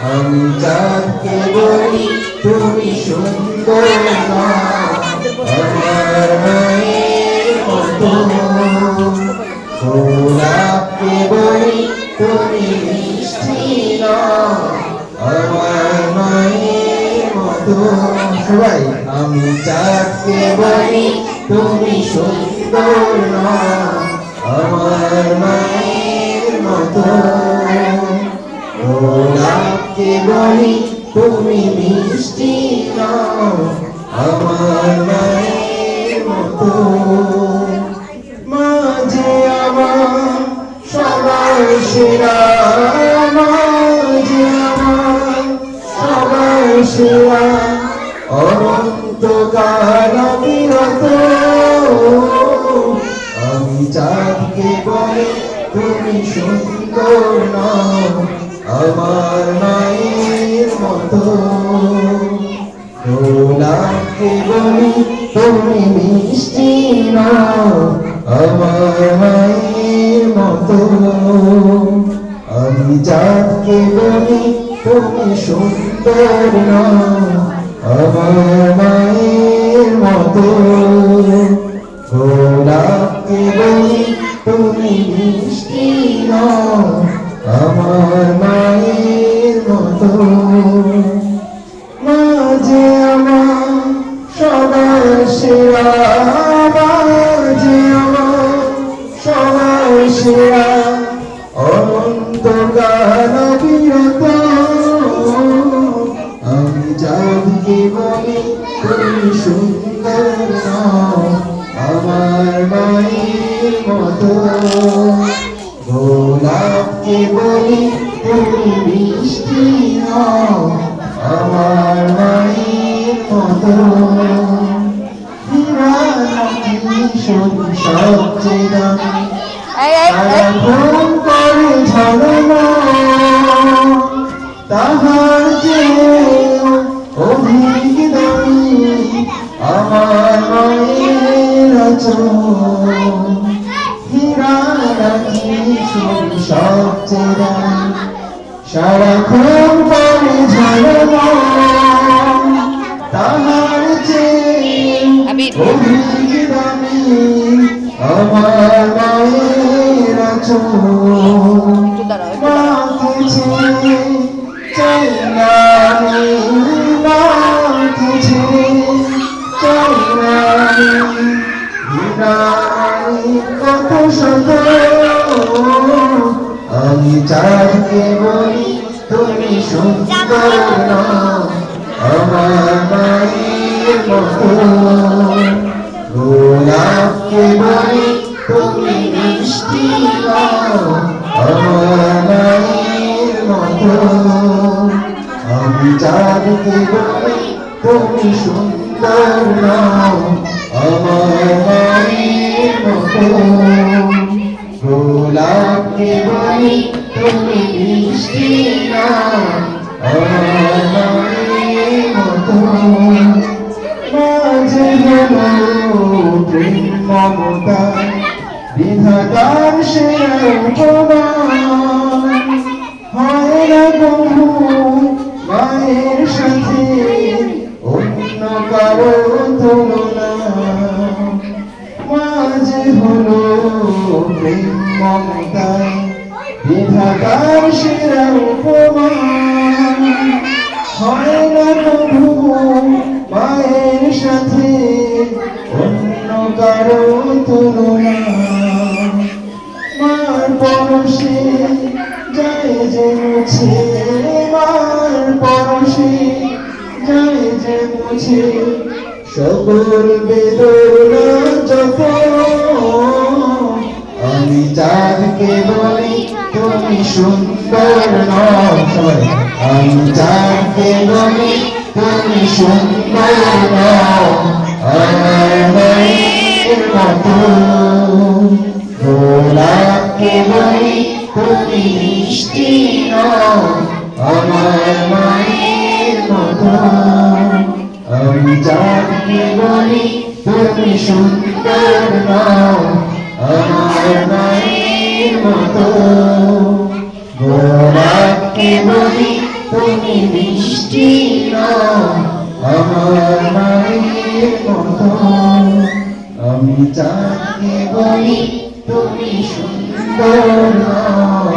আমি চাঁদকে বলি তুমি সুন্দর আমার মায়ের মতো, গোলাপকে বলি তুমি মিষ্টি আমার মায়ের মতো। সবাই আমি চাঁদকে বলি তুমি সুন্দর আমার মায়ের মতো, গোলাপকে বলি তুমি মিষ্টি আমার মায়ের মতো। মাঝে আমার সবার সেরা, মাঝে আমার সবার সেরা, অনন্তকাল বিরত। আমি চাঁদকে বলি তুমি সুন্দর আমার মায়ের মতো, গোলাপকে বলি তুমি মিষ্টি আমার মায়ের মতো। আমি চাঁদকে বলি তুমি সুন্দর আমার মায়ের মতো, গোলাপকে বলি তুমি মিষ্টি আমার মায়ের মতো। মাঝে আমার সবার সেরা, মাঝে আমার সবার সেরা, অনন্তকাল বিরত। আমি চাঁদকে বলি তুমি সুন্দর আমার মায়ের মতো, গোলাপকে বলি তুমি মিষ্টি আমার মায়ের মতো। সবচেয়ে দামি সারাক্ষণ করে ঝলনা, তাহার যে অধিক দামি আমার মায়ের আঁচল। হীরা রাখি সবচেয়ে দামি সারাক্ষণ করে ঝলনা, তাহার যে অধিক দামি আমার মায়ের আঁচল। মাথেছে চাই না মাথেছে চাই না কত শত। আমি চাঁদকে বলি তুমি সুন্দর আমার মায়ের মতো, গোলাপকে বলি তুমি মিষ্টি আমার মায়ের মতো। আমি চাঁদকে বলি তুমি সুন্দর আমার মায়ের মতো, গোলাপকে বলি তুমি মিষ্টি আমার মায়ের মতো। মাঝে হলো প্রেম মমতা বিধাতার সেরা উপমান, হয় না কবু মায়ের সাথে অন্য কারো তুলনা। মাঝে হলো প্রেম মমতা বিধাতার সেরা উপমান, হয় না কবু মায়ের সাথে অন্য কারো তুলনা। মার পরশে যায় যে মুছে, মার পরশে যায় যে মুছে সকল বেদনা যত। আমি চাঁদকে বলি তুমি সুন্দর সবাই, আমি চাঁদকে বলি তুমি সুন্দর আমার মায়ের মতো, গোলাপকে বলি তুমি মিষ্টি আমার মায়ের মতো। আমি চাঁদকে বলি তুমি সুন্দর আমার মায়ের মতো, গোলাপ বলি তুমি মিষ্টি নও আমার মায়ের মতো আমি চাঁদকে বলি তুমি সুন্দর নও